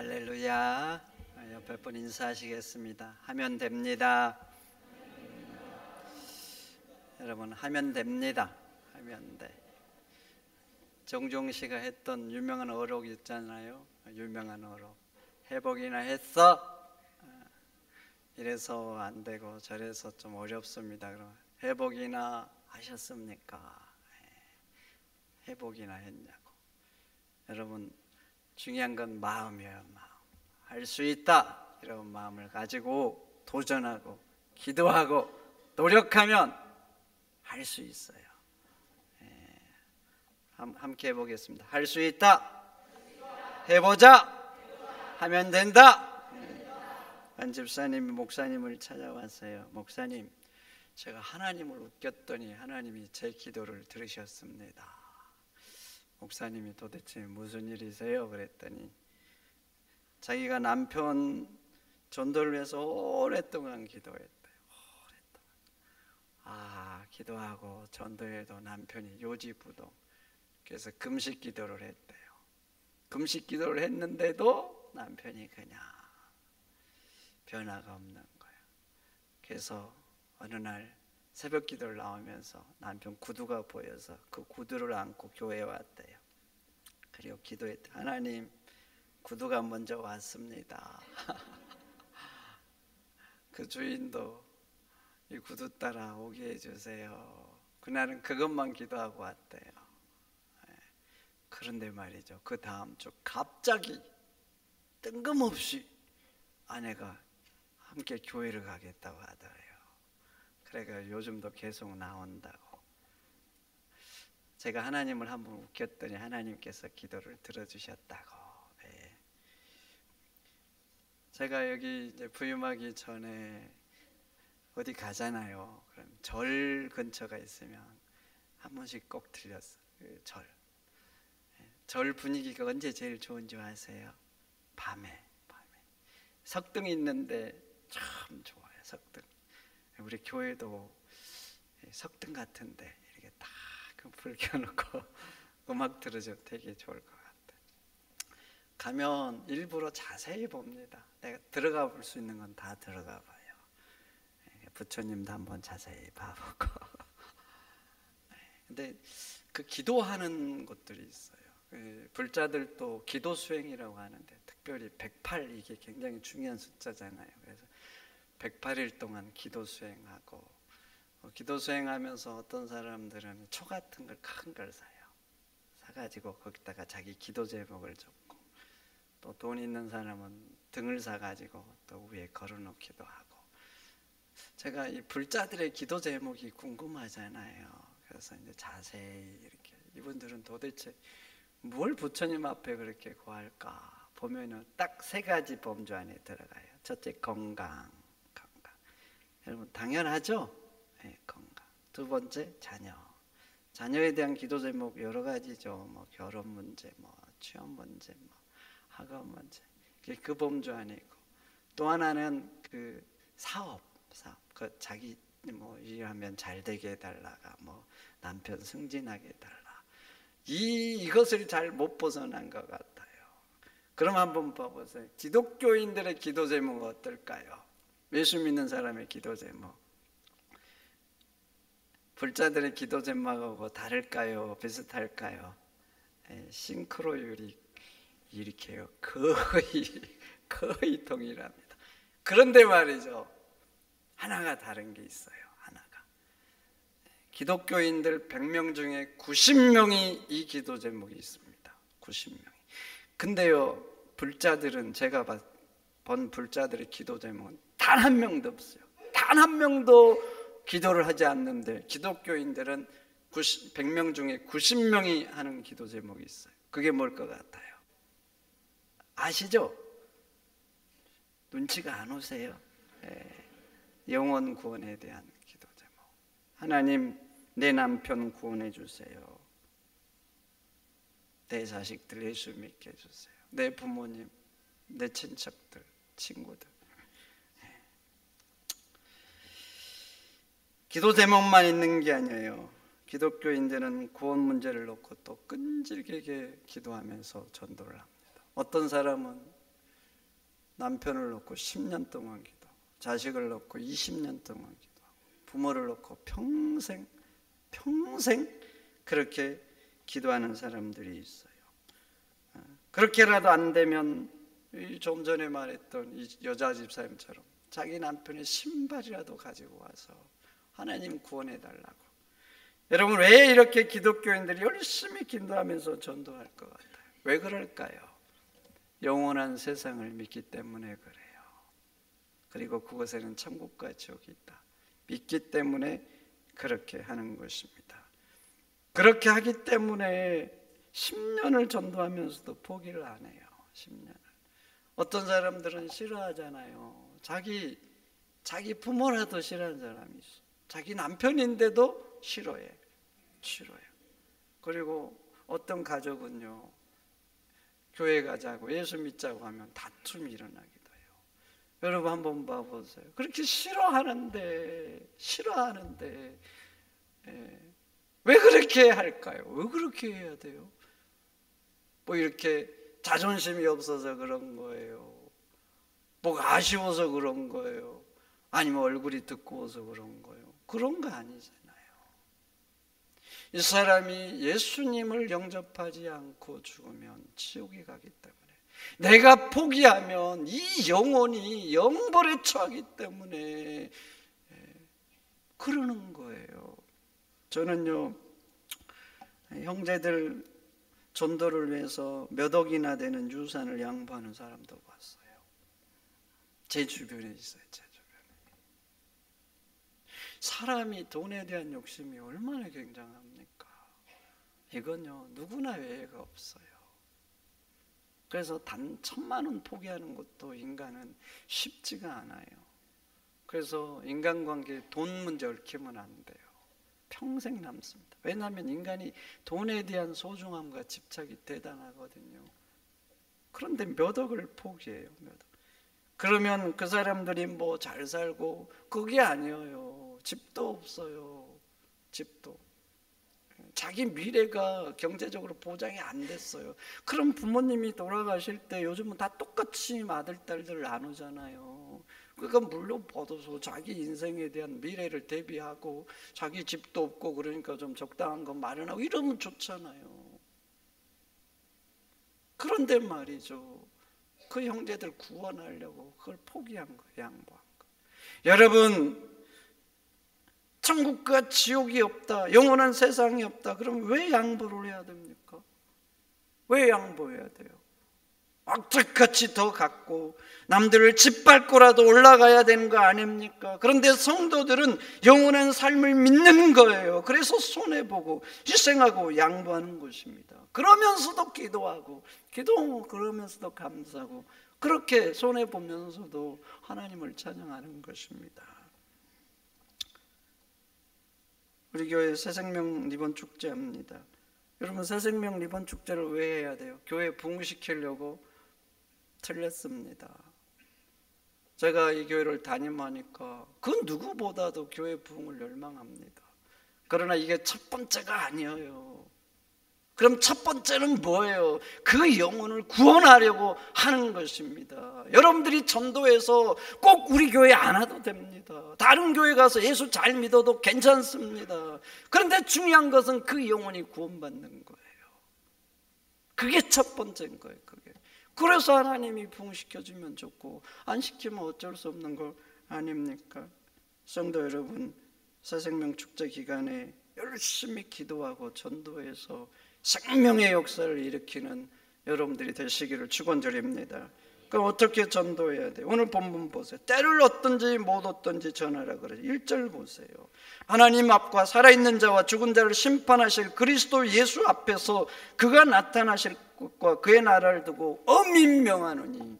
할렐루야. 옆에 분 인사하시겠습니다. 하면 됩니다. 여러분, 하면 됩니다. 하면 돼. 정종 씨가 했던 유명한 어록 있잖아요. 유명한 어록. 회복이나 했어. 이래서 안 되고 저래서 좀 어렵습니다. 그럼 회복이나 하셨습니까? 회복이나 했냐고. 여러분, 중요한 건 마음이에요. 마음. 할 수 있다 이런 마음을 가지고 도전하고 기도하고 노력하면 할 수 있어요. 함께 해보겠습니다. 할 수 있다. 해보자. 하면 된다. 한 집사님이 목사님을 찾아왔어요. 목사님, 제가 하나님을 웃겼더니 하나님이 제 기도를 들으셨습니다. 목사님이 도대체 무슨 일이세요? 그랬더니 자기가 남편 전도를 위해서 오랫동안 기도했대요. 오랫동안. 기도하고 전도해도 남편이 요지부동. 그래서 금식 기도를 했대요. 금식 기도를 했는데도 남편이 그냥 변화가 없는 거예요. 그래서 어느 날 새벽 기도를 나오면서 남편 구두가 보여서 그 구두를 안고 교회에 왔대요. 그리고 기도했대요. 하나님, 구두가 먼저 왔습니다. 그 주인도 이 구두 따라 오게 해주세요. 그날은 그것만 기도하고 왔대요. 그런데 말이죠, 그 다음 주 갑자기 뜬금없이 아내가 함께 교회를 가겠다고 하더래요. 그래가 요즘도 계속 나온다고. 제가 하나님을 한번 웃겼더니 하나님께서 기도를 들어주셨다고. 제가 여기 이제 부임하기 전에 어디 가잖아요. 그럼 절 근처가 있으면 한 번씩 꼭 들렸어요. 그 절 분위기가 언제 제일 좋은지 아세요? 밤에 석등이 있는데 참 좋아요. 석등. 우리 교회도 석등 같은데 이렇게 딱 불 켜놓고 음악 들으셔도 되게 좋을 것 같아요. 가면 일부러 자세히 봅니다. 내가 들어가 볼 수 있는 건 다 들어가 봐요. 부처님도 한번 자세히 봐보고. 근데 그 기도하는 것들이 있어요. 불자들도 기도 수행이라고 하는데 특별히 108 이게 굉장히 중요한 숫자잖아요. 그래서 108일 동안 기도 수행하고, 기도 수행하면서 어떤 사람들은 초 같은 걸 큰 걸 사요. 사가지고 거기다가 자기 기도 제목을 적고, 또 돈 있는 사람은 등을 사가지고 또 위에 걸어놓기도 하고. 제가 이 불자들의 기도 제목이 궁금하잖아요. 그래서 이제 자세히 이렇게 이분들은 도대체 뭘 부처님 앞에 그렇게 구할까 보면은 딱 세 가지 범주 안에 들어가요. 첫째, 건강. 여러분 당연하죠? 네, 건강. 두 번째, 자녀에 대한 기도 제목 여러 가지죠. 뭐 결혼 문제, 뭐 취업 문제, 뭐 학업 문제. 그 범주 안에 있고, 또 하나는 그 사업. 그 자기 뭐 일하면 잘 되게 해달라가, 뭐 남편 승진하게 해달라. 이것을 잘 못 벗어난 것 같아요. 그럼 한번 봐보세요. 기독교인들의 기도 제목은 어떨까요? 예수 믿는 사람의 기도 제목. 불자들의 기도 제목하고 다를까요? 비슷할까요? 싱크로율이 이렇게요. 거의 동일합니다. 그런데 말이죠, 하나가 다른 게 있어요. 하나가. 기독교인들 100명 중에 90명이 이 기도 제목이 있습니다. 90명이. 근데요, 불자들은, 제가 본 불자들의 기도 제목은 단 한 명도 없어요. 단 한 명도 기도를 하지 않는데 기독교인들은 100명 중에 90명이 하는 기도 제목이 있어요. 그게 뭘 것 같아요? 아시죠? 눈치가 안 오세요? 영혼 구원에 대한 기도 제목. 하나님, 내 남편 구원해 주세요. 내 자식들 예수 믿게 해주세요. 내 부모님, 내 친척들, 친구들. 기도 제목만 있는 게 아니에요. 기독교인들은 구원 문제를 놓고 또 끈질기게 기도하면서 전도를 합니다. 어떤 사람은 남편을 놓고 10년 동안 기도하고, 자식을 놓고 20년 동안 기도하고, 부모를 놓고 평생 그렇게 기도하는 사람들이 있어요. 그렇게라도 안 되면 좀 전에 말했던 이 여자 집사님처럼 자기 남편의 신발이라도 가지고 와서 하나님 구원해 달라고. 여러분, 왜 이렇게 기독교인들이 열심히 기도하면서 전도할 것 같아요? 왜 그럴까요? 영원한 세상을 믿기 때문에 그래요. 그리고 그곳에는 천국과 지옥이 있다 믿기 때문에 그렇게 하는 것입니다. 그렇게 하기 때문에 10년을 전도하면서도 포기를 안 해요. 10년을. 어떤 사람들은 싫어하잖아요. 자기 부모라도 싫어하는 사람이 있어. 자기 남편인데도 싫어해. 그리고 어떤 가족은요, 교회 가자고 예수 믿자고 하면 다툼이 일어나기도 해요. 여러분 한번 봐보세요. 그렇게 싫어하는데 왜 그렇게 할까요? 왜 그렇게 해야 돼요? 뭐 이렇게 자존심이 없어서 그런 거예요? 뭐가 아쉬워서 그런 거예요? 아니면 얼굴이 두꺼워서 그런 거예요? 그런 거 아니잖아요. 이 사람이 예수님을 영접하지 않고 죽으면 지옥에 가기 때문에, 내가 포기하면 이 영혼이 영벌에 처하기 때문에 그러는 거예요. 저는요, 형제들 전도를 위해서 몇 억이나 되는 유산을 양보하는 사람도 봤어요. 제 주변에 있어요. 제 주변에. 사람이 돈에 대한 욕심이 얼마나 굉장합니까? 이건요, 누구나 외회가 없어요. 그래서 단 1,000만 원 포기하는 것도 인간은 쉽지가 않아요. 그래서 인간관계에 돈 문제 얽히면 안 돼요. 평생 남습니다. 왜냐하면 인간이 돈에 대한 소중함과 집착이 대단하거든요. 그런데 몇 억을 포기해요. 몇 억. 그러면 그 사람들이 뭐 잘 살고, 그게 아니에요. 집도 없어요. 집도. 자기 미래가 경제적으로 보장이 안 됐어요. 그럼 부모님이 돌아가실 때 요즘은 다 똑같이 아들, 딸들 나누잖아요. 그러니까 물론 받아서 자기 인생에 대한 미래를 대비하고, 자기 집도 없고 그러니까 좀 적당한 거 마련하고 이러면 좋잖아요. 그런데 말이죠, 그 형제들 구원하려고 그걸 포기한 거예요. 양보한 거. 여러분, 천국과 지옥이 없다, 영원한 세상이 없다, 그럼 왜 양보를 해야 됩니까? 왜 양보해야 돼요? 악착같이 더 갖고 남들을 짓밟고라도 올라가야 되는 거 아닙니까? 그런데 성도들은 영원한 삶을 믿는 거예요. 그래서 손해보고 희생하고 양보하는 것입니다. 그러면서도 기도하고, 그러면서도 감사하고, 그렇게 손해보면서도 하나님을 찬양하는 것입니다. 우리 교회 새생명 리본 축제합니다. 여러분, 새생명 리본 축제를 왜 해야 돼요? 교회 부흥시키려고? 틀렸습니다. 제가 이 교회를 담임하니까 그 누구보다도 교회 부흥을 열망합니다. 그러나 이게 첫 번째가 아니에요. 그럼 첫 번째는 뭐예요? 그 영혼을 구원하려고 하는 것입니다. 여러분들이 전도해서 꼭 우리 교회 안 와도 됩니다. 다른 교회 가서 예수 잘 믿어도 괜찮습니다. 그런데 중요한 것은 그 영혼이 구원받는 거예요. 그게 첫 번째인 거예요. 그게. 그래서 하나님이 부흥시켜주면 좋고, 안 시키면 어쩔 수 없는 거 아닙니까? 성도 여러분, 새생명 축제 기간에 열심히 기도하고 전도해서 생명의 역사를 일으키는 여러분들이 되시기를 축원드립니다. 그럼 어떻게 전도해야 돼요? 오늘 본문 보세요. 때를 얻든지 못 얻든지 전하라 그래요. 1절 보세요. 하나님 앞과 살아있는 자와 죽은 자를 심판하실 그리스도 예수 앞에서 그가 나타나실 것과 그의 나라를 두고 엄히 명하노니,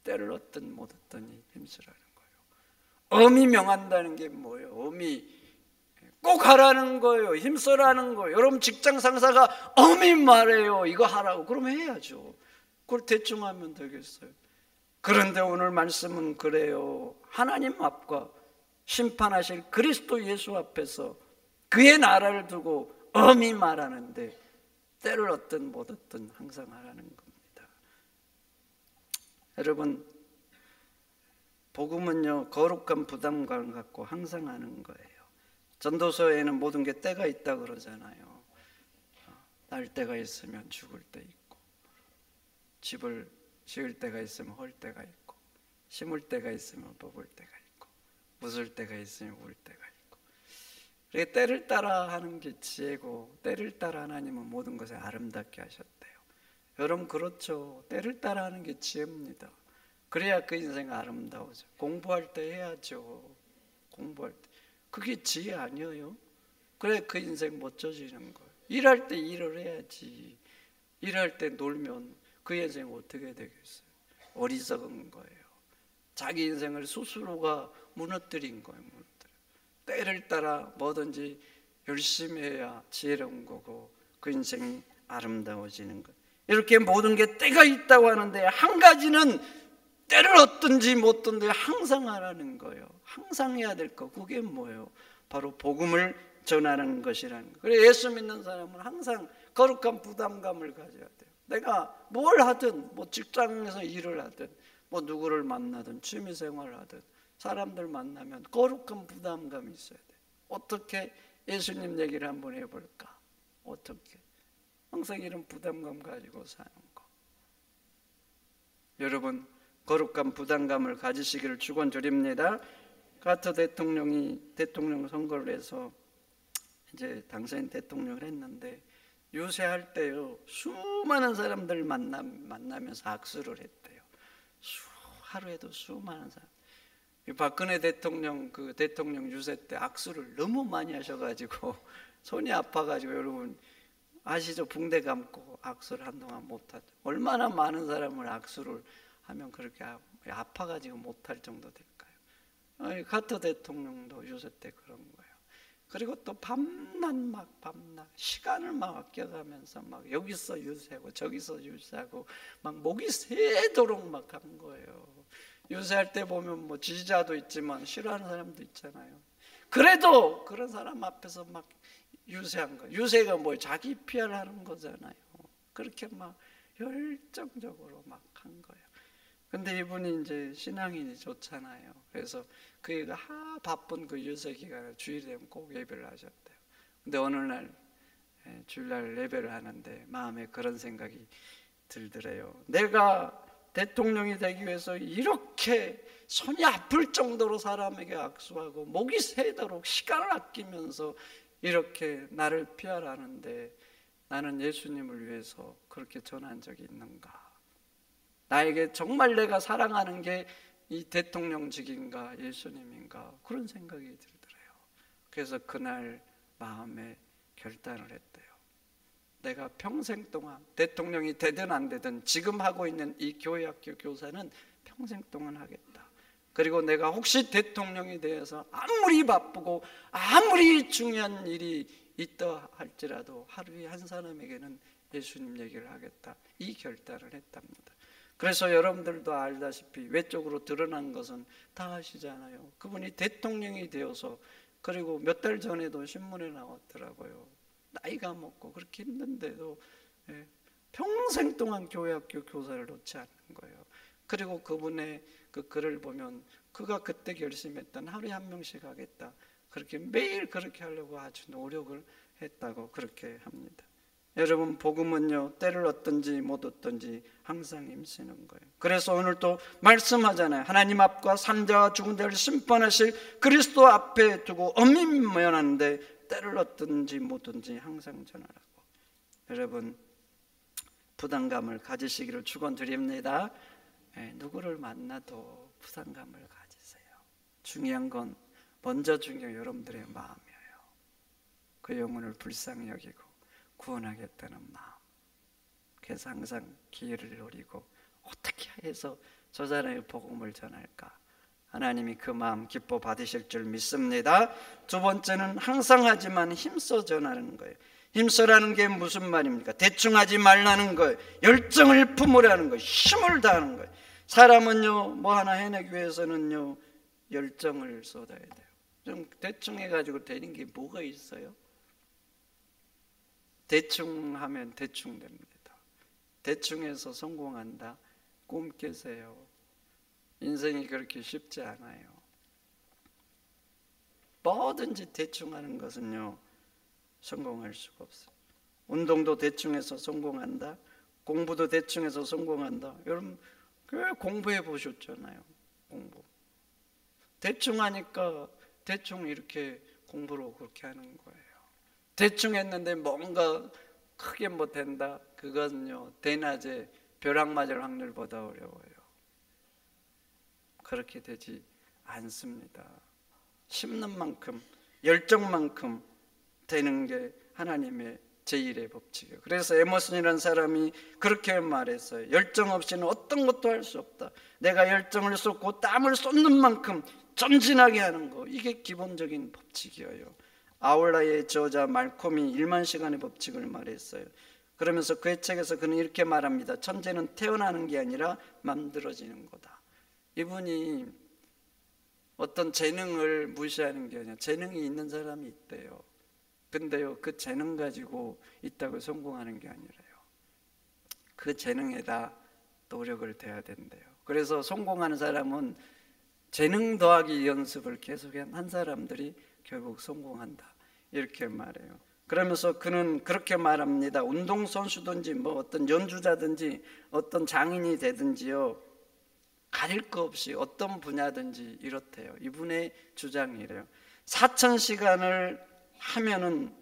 때를 얻든 못 얻든지 힘쓰라는 거예요. 엄히 명한다는 게 뭐예요? 엄히 꼭 하라는 거예요. 힘쓰라는 거예요. 여러분 직장 상사가 엄히 말해요. 이거 하라고. 그러면 해야죠. 그걸 대충 하면 되겠어요? 그런데 오늘 말씀은 그래요. 하나님 앞과 심판하실 그리스도 예수 앞에서 그의 나라를 두고 엄히 말하는데, 때를 얻든 못 얻든 항상 하라는 겁니다. 여러분, 복음은요, 거룩한 부담감을 갖고 항상 하는 거예요. 전도서에는 모든 게 때가 있다 그러잖아요. 날 때가 있으면 죽을 때 있고, 집을 지을 때가 있으면 헐 때가 있고, 심을 때가 있으면 뽑을 때가 있고, 웃을 때가 있으면 울 때가 있고. 그러니까 때를 따라 하는 게 지혜고, 때를 따라 하나님은 모든 것을 아름답게 하셨대요. 여러분, 그렇죠. 때를 따라 하는 게 지혜입니다. 그래야 그 인생 아름다워져. 공부할 때 해야죠. 공부할 때. 그게 지혜 아니에요? 그래 그 인생 멋져지는 거예요. 일할 때 일을 해야지. 일할 때 놀면 그 인생 어떻게 되겠어요? 어리석은 거예요. 자기 인생을 스스로가 무너뜨린 거예요. 때를 따라 뭐든지 열심히 해야 지혜로운 거고 그 인생이 아름다워지는 거예요. 이렇게 모든 게 때가 있다고 하는데 한 가지는 때를 얻든지 못 얻든지 항상 하라는 거예요. 항상 해야 될 거. 그게 뭐예요? 바로 복음을 전하는 것이라는 거예요. 그래서 예수 믿는 사람은 항상 거룩한 부담감을 가져야 돼요. 내가 뭘 하든 뭐 직장에서 일을 하든 뭐 누구를 만나든 취미생활을 하든 사람들 만나면 거룩한 부담감이 있어야 돼요. 어떻게 예수님 얘기를 한번 해볼까? 어떻게? 항상 이런 부담감 가지고 사는 거. 여러분, 거룩한 부담감을 가지시기를 축원드립니다. 카터 대통령이 대통령 선거를 해서 이제 당선인 대통령을 했는데 유세할 때요 수많은 사람들 만나면서 악수를 했대요. 하루에도 수많은 사람. 박근혜 대통령 그 대통령 유세 때 악수를 너무 많이 하셔가지고 손이 아파가지고 여러분 아시죠? 붕대 감고 악수를 한동안 못하죠. 얼마나 많은 사람을 악수를 하면 그렇게 아파가지고 못할 정도 될까요? 카터 대통령도 유세 때 그런 거예요. 그리고 또 밤낮 시간을 막 아껴가면서 막 여기서 유세하고 저기서 유세하고 막 목이 새도록 막 한 거예요. 유세할 때 보면 뭐 지지자도 있지만 싫어하는 사람도 있잖아요. 그래도 그런 사람 앞에서 막 유세한 거예요. 유세가 뭐 자기 PR 하는 거잖아요. 그렇게 막 열정적으로 막 한 거예요. 근데 이분이 이제 신앙인이 좋잖아요. 그래서 그가 바쁜 그 유세 기간에 주일에 되면 꼭 예배를 하셨대요. 근데 어느 날 주일날 예배를 하는데 마음에 그런 생각이 들더래요. 내가 대통령이 되기 위해서 이렇게 손이 아플 정도로 사람에게 악수하고 목이 새도록 시간을 아끼면서 이렇게 나를 피하라는데 나는 예수님을 위해서 그렇게 전한 적이 있는가? 나에게 정말 내가 사랑하는 게 이 대통령직인가 예수님인가? 그런 생각이 들더래요. 그래서 그날 마음에 결단을 했대요. 내가 평생 동안 대통령이 되든 안 되든 지금 하고 있는 이 교회학교 교사는 평생 동안 하겠다. 그리고 내가 혹시 대통령이 되어서 아무리 바쁘고 아무리 중요한 일이 있다 할지라도 하루에 한 사람에게는 예수님 얘기를 하겠다. 이 결단을 했답니다. 그래서 여러분들도 알다시피 외적으로 드러난 것은 다 아시잖아요. 그분이 대통령이 되어서 그리고 몇 달 전에도 신문에 나왔더라고요. 나이가 먹고 그렇게 힘든데도 평생 동안 교회학교 교사를 놓지 않는 거예요. 그리고 그분의 그 글을 보면 그가 그때 결심했던 하루에 한 명씩 하겠다. 그렇게 매일 그렇게 하려고 아주 노력을 했다고 그렇게 합니다. 여러분, 복음은요 때를 얻든지 못 얻든지 항상 힘쓰는 거예요. 그래서 오늘 또 말씀하잖아요. 하나님 앞과 산자와 죽은 자를 심판하실 그리스도 앞에 두고 엄히 면하는데 때를 얻든지 못 얻든지 항상 전하라고. 여러분, 부담감을 가지시기를 축원드립니다. 누구를 만나도 부담감을 가지세요. 중요한 건 먼저 중요한 여러분들의 마음이에요. 그 영혼을 불쌍히 여기고 구원하겠다는 마음. 그래서 항상 기회를 노리고 어떻게 해서 저 사람의 복음을 전할까? 하나님이 그 마음 기뻐 받으실 줄 믿습니다. 두 번째는 항상 하지만 힘써 전하는 거예요. 힘써라는 게 무슨 말입니까? 대충 하지 말라는 거예요. 열정을 품으라는 거예요. 힘을 다하는 거예요. 사람은요 뭐 하나 해내기 위해서는요 열정을 쏟아야 돼요. 좀 대충 해가지고 되는 게 뭐가 있어요? 대충 하면 대충 됩니다. 대충 해서 성공한다? 꿈 깨세요. 인생이 그렇게 쉽지 않아요. 뭐든지 대충 하는 것은요, 성공할 수가 없어요. 운동도 대충 해서 성공한다, 공부도 대충 해서 성공한다. 여러분 공부해 보셨잖아요. 공부 대충 하니까 대충 이렇게 공부로 그렇게 하는 거예요. 대충 했는데 뭔가 크게 못 된다, 그건요 대낮에 벼락 맞을 확률보다 어려워요. 그렇게 되지 않습니다. 심는 만큼, 열정만큼 되는 게 하나님의 제1의 법칙이에요. 그래서 에머슨이라는 사람이 그렇게 말했어요. 열정 없이는 어떤 것도 할 수 없다. 내가 열정을 쏟고 땀을 쏟는 만큼 전진하게 하는 거, 이게 기본적인 법칙이에요. 아울라의 저자 말콤이 1만 시간의 법칙을 말했어요. 그러면서 그의 책에서 그는 이렇게 말합니다. 천재는 태어나는 게 아니라 만들어지는 거다. 이분이 어떤 재능을 무시하는 게 아니라 재능이 있는 사람이 있대요. 근데요, 그 재능 가지고 있다고 성공하는 게 아니라요, 그 재능에다 노력을 대야 된대요. 그래서 성공하는 사람은 재능 더하기 연습을 계속한 사람들이 결국 성공한다, 이렇게 말해요. 그러면서 그는 그렇게 말합니다. 운동선수든지 뭐 어떤 연주자든지 어떤 장인이 되든지요, 가릴 거 없이 어떤 분야든지 이렇대요. 이분의 주장이래요. 4,000시간을 하면은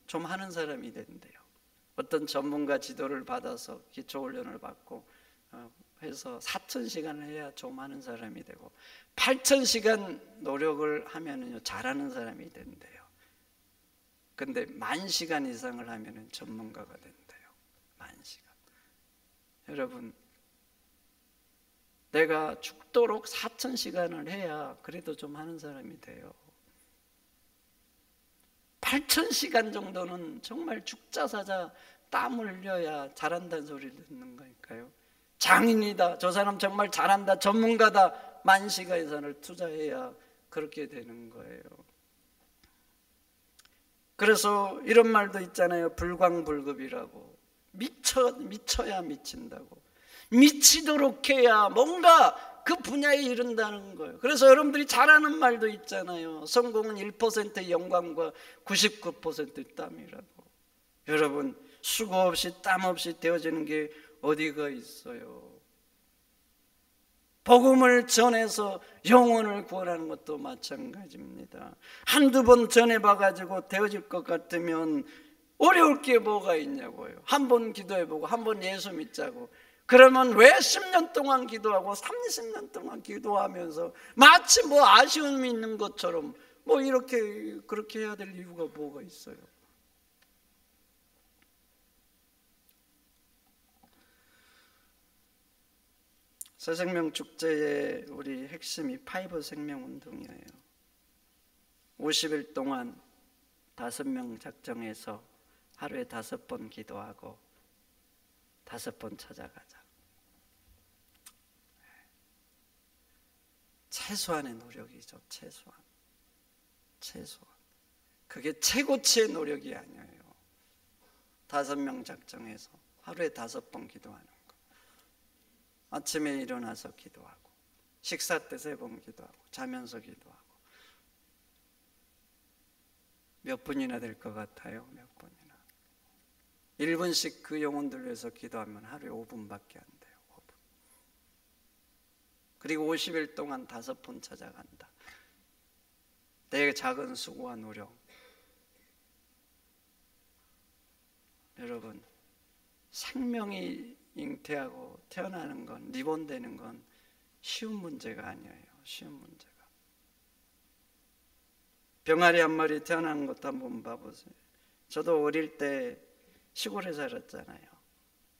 좀 하는 사람이 된대요. 어떤 전문가 지도를 받아서 기초훈련을 받고 해서 4,000시간을 해야 좀 하는 사람이 되고, 8,000시간 노력을 하면은요 잘하는 사람이 된대요. 근데 10,000시간 이상을 하면은 전문가가 된대요. 10,000시간. 여러분, 내가 죽도록 4,000시간을 해야 그래도 좀 하는 사람이 돼요. 8,000시간 정도는 정말 죽자사자 땀을 흘려야 잘한다는 소리를 듣는 거니까요. 장인이다, 저 사람 정말 잘한다, 전문가다, 10,000시간 이상을 투자해야 그렇게 되는 거예요. 그래서 이런 말도 있잖아요. 불광불급이라고. 미쳐야 미친다고. 미치도록 해야 뭔가 그 분야에 이른다는 거예요. 그래서 여러분들이 잘하는 말도 있잖아요. 성공은 1%의 영광과 99%의 땀이라고. 여러분, 수고 없이 땀 없이 되어지는 게 어디가 있어요? 복음을 전해서 영혼을 구원하는 것도 마찬가지입니다. 한두 번 전해봐가지고 되어질 것 같으면 어려울 게 뭐가 있냐고요. 한 번 기도해보고 한 번 예수 믿자고. 그러면 왜 10년 동안 기도하고 30년 동안 기도하면서 마치 뭐 아쉬움이 있는 것처럼 뭐 이렇게 그렇게 해야 될 이유가 뭐가 있어요? 새생명 축제의 우리 핵심이 5 생명운동이에요. 50일 동안 5명 작정해서 하루에 5번 기도하고 5번 찾아가자. 최소한의 노력이죠. 최소한. 그게 최고치의 노력이 아니에요. 5명 작정해서 하루에 5번 기도하는 거. 아침에 일어나서 기도하고, 식사 때 3번 기도하고, 자면서 기도하고. 몇 분이나 될 것 같아요? 몇 분이나. 1분씩 그 영혼들 위해서 기도하면 하루에 5분밖에 안 돼요. 5분. 그리고 50일 동안 5번 찾아간다. 내 작은 수고와 노력. 여러분, 생명이 잉태하고 태어나는 건, 리본되는 건 쉬운 문제가 아니에요. 쉬운 문제가. 병아리 한 마리 태어나는 것도 한번 봐보세요. 저도 어릴 때 시골에 살았잖아요.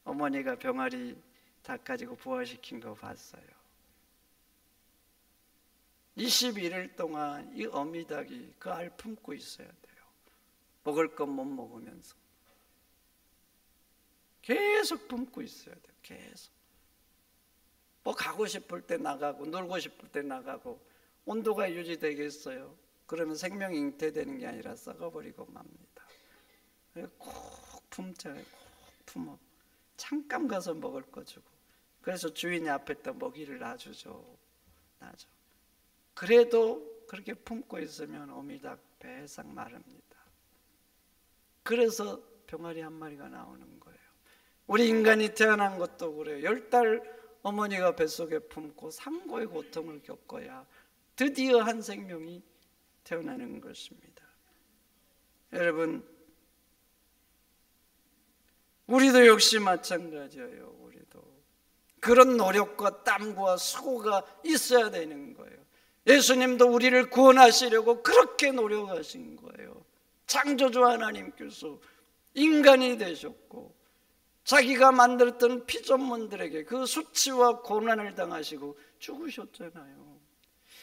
어머니가 병아리 닭 가지고 부화시킨 거 봤어요. 21일 동안 이 어미닭이 그 알 품고 있어야 돼요. 먹을 건 못 먹으면서 계속 품고 있어야 돼요. 계속. 뭐 가고 싶을 때 나가고 놀고 싶을 때 나가고. 온도가 유지되겠어요? 그러면 생명이 잉태되는 게 아니라 썩어버리고 맙니다. 꼭 품잖아요. 꼭 품어. 잠깐 가서 먹을 거 주고 그래서 주인이 앞에다 먹이를 놔주죠. 놔줘. 그래도 그렇게 품고 있으면 어미닭 배싹 마릅니다. 그래서 병아리 한 마리가 나오는 거예요. 우리 인간이 태어난 것도 그래요. 10달 어머니가 뱃속에 품고 상고의 고통을 겪어야 드디어 한 생명이 태어나는 것입니다. 여러분, 우리도 역시 마찬가지예요. 우리도 그런 노력과 땀과 수고가 있어야 되는 거예요. 예수님도 우리를 구원하시려고 그렇게 노력하신 거예요. 창조주 하나님께서 인간이 되셨고 자기가 만들었던 피조물들에게 그 수치와 고난을 당하시고 죽으셨잖아요.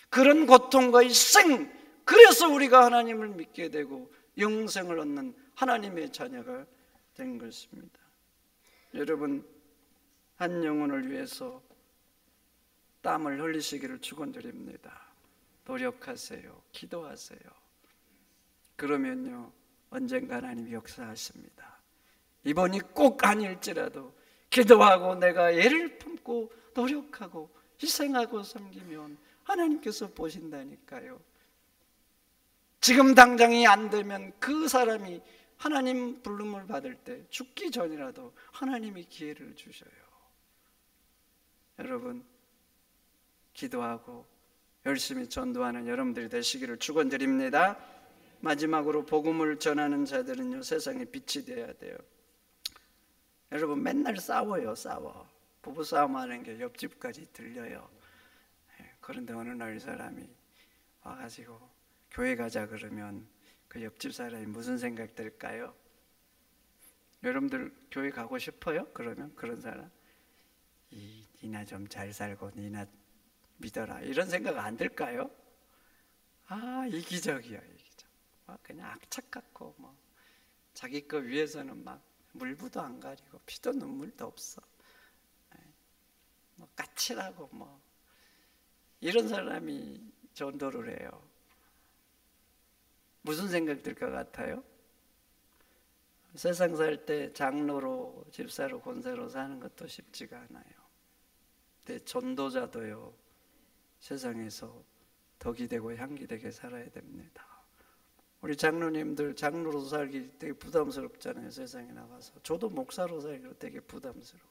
그런 고통과 희생, 그래서 우리가 하나님을 믿게 되고 영생을 얻는 하나님의 자녀가 된 것입니다. 여러분, 한 영혼을 위해서 땀을 흘리시기를 축원드립니다. 노력하세요. 기도하세요. 그러면요, 언젠가 하나님이 역사하십니다. 이번이 꼭 아닐지라도 기도하고 내가 애를 품고 노력하고 희생하고 섬기면 하나님께서 보신다니까요. 지금 당장이 안 되면 그 사람이 하나님 부름을 받을 때 죽기 전이라도 하나님이 기회를 주셔요. 여러분, 기도하고 열심히 전도하는 여러분들이 되시기를 축원드립니다. 마지막으로 복음을 전하는 자들은요, 세상에 빛이 되어야 돼요. 여러분, 맨날 싸워요. 싸워. 부부싸움 하는 게 옆집까지 들려요. 그런데 어느 날 이 사람이 와가지고 교회 가자 그러면 그 옆집 사람이 무슨 생각 들까요? 여러분들 교회 가고 싶어요? 그러면 그런 사람, 니나 좀 잘 살고 니나 믿어라, 이런 생각 안 들까요? 아, 이기적이야, 이기적. 그냥 악착 같고 뭐 자기 거 위해서는 막 물부도 안 가리고 피도 눈물도 없어. 뭐 까칠하고 뭐 이런 사람이 전도를 해요. 무슨 생각 들 것 같아요? 세상 살 때 장로로, 집사로, 권사로 사는 것도 쉽지가 않아요. 근데 전도자도요, 세상에서 덕이 되고 향기 되게 살아야 됩니다. 우리 장로님들 장로로 살기 되게 부담스럽잖아요. 세상에 나가서. 저도 목사로 살기 되게 부담스러워요.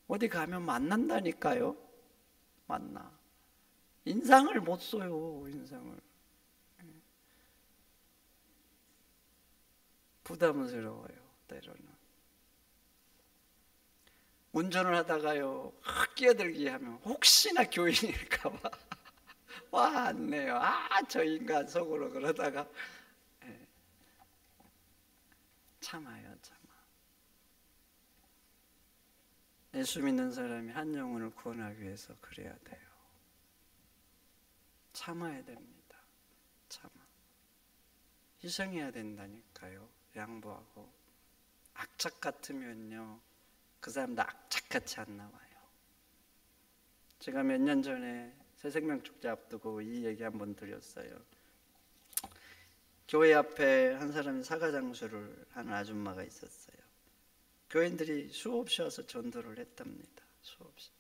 어디 가면 만난다니까요. 만나. 인상을 못 써요. 인상을. 부담스러워요. 때로는. 운전을 하다가요, 끼어들기 하면 혹시나 교인일까 봐 왔네요. 저 인간 속으로 그러다가 참아요. 참아. 예수 믿는 사람이 한 영혼을 구원하기 위해서 그래야 돼요. 참아야 됩니다. 참아. 희생해야 된다니까요. 양보하고. 악착 같으면요, 그 사람도 악착같이 안 나와요. 제가 몇 년 전에 새생명축제 앞두고 이 얘기 한번 드렸어요. 교회 앞에 한 사람이 사과장수를 하는 아줌마가 있었어요. 교인들이 수없이 와서 전도를 했답니다. 수없이.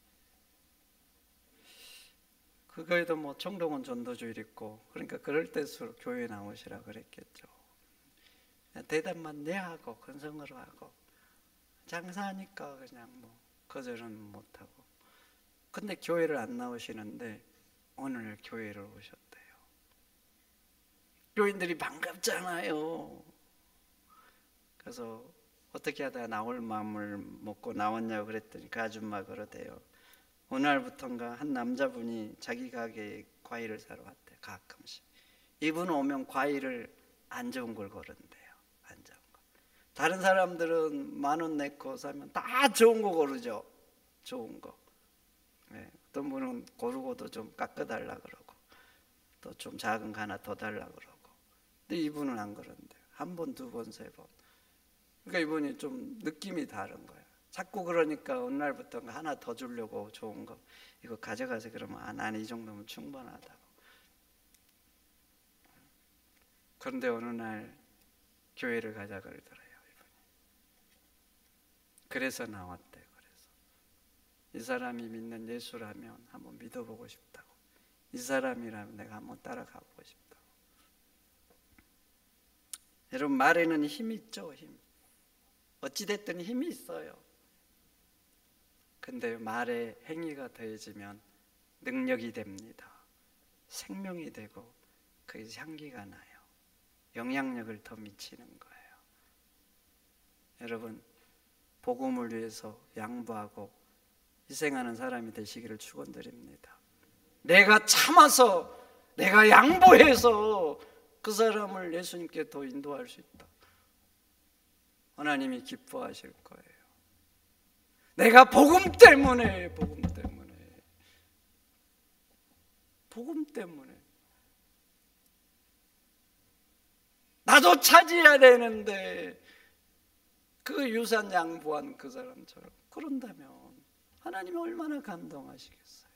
그거에도 뭐 청동원 전도주일 있고, 그러니까 그럴 때수록 교회에 나오시라 그랬겠죠. 대답만 네 하고 근성으로 하고 장사하니까 그냥 뭐 거절은 못하고. 근데 교회를 안 나오시는데 오늘 교회를 오셨대요. 교인들이 반갑잖아요. 그래서 어떻게 하다가 나올 마음을 먹고 나왔냐고 그랬더니 그 아줌마 그러대요. 어느 날부턴가 한 남자분이 자기 가게에 과일을 사러 왔대요. 가끔씩. 이분 오면 과일을 안 좋은 걸 고른대요. 안 좋은 거. 다른 사람들은 10,000원 내고 사면 다 좋은 거 고르죠. 좋은 거. 네. 어떤 분은 고르고도 좀 깎아달라 그러고, 또 좀 작은 거 하나 더 달라 그러고. 근데 이분은 안 그런대요. 한 번, 두 번, 세 번. 그러니까 이분이 좀 느낌이 다른 거예요. 자꾸 그러니까 어느 날부터 하나 더 주려고 좋은 거 이거 가져가세요. 그러면 난 이 정도면 충분하다고. 그런데 어느 날 교회를 가자 그러더래요. 이분이. 그래서 나왔대요. 그래서 이 사람이 믿는 예수라면 한번 믿어보고 싶다고, 이 사람이라면 내가 한번 따라가보고 싶다고. 여러분, 말에는 힘이 있죠. 힘. 어찌됐든 힘이 있어요. 근데 말에 행위가 더해지면 능력이 됩니다. 생명이 되고 그 향기가 나요. 영향력을 더 미치는 거예요. 여러분, 복음을 위해서 양보하고 희생하는 사람이 되시기를 축원드립니다. 내가 참아서, 내가 양보해서 그 사람을 예수님께 더 인도할 수 있다. 하나님이 기뻐하실 거예요. 내가 복음 때문에 나도 차지해야 되는데 그 유산 양보한 그 사람처럼 그런다면 하나님이 얼마나 감동하시겠어요.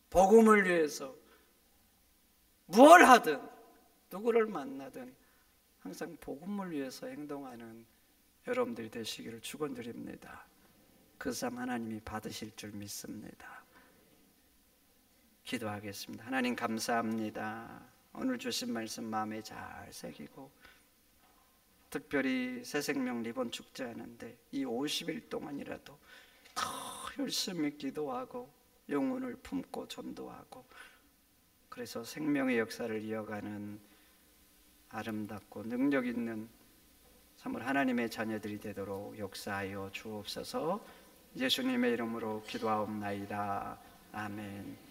복음을 위해서 무엇을 하든 누구를 만나든 항상 복음을 위해서 행동하는 여러분들이 되시기를 축원드립니다. 그 삶 하나님이 받으실 줄 믿습니다. 기도하겠습니다. 하나님 감사합니다. 오늘 주신 말씀 마음에 잘 새기고, 특별히 새생명 리본 축제하는데 이 50일 동안이라도 더 열심히 기도하고 영혼을 품고 전도하고, 그래서 생명의 역사를 이어가는 아름답고 능력 있는 참으로 하나님의 자녀들이 되도록 역사하여 주옵소서. 예수님의 이름으로 기도하옵나이다. 아멘.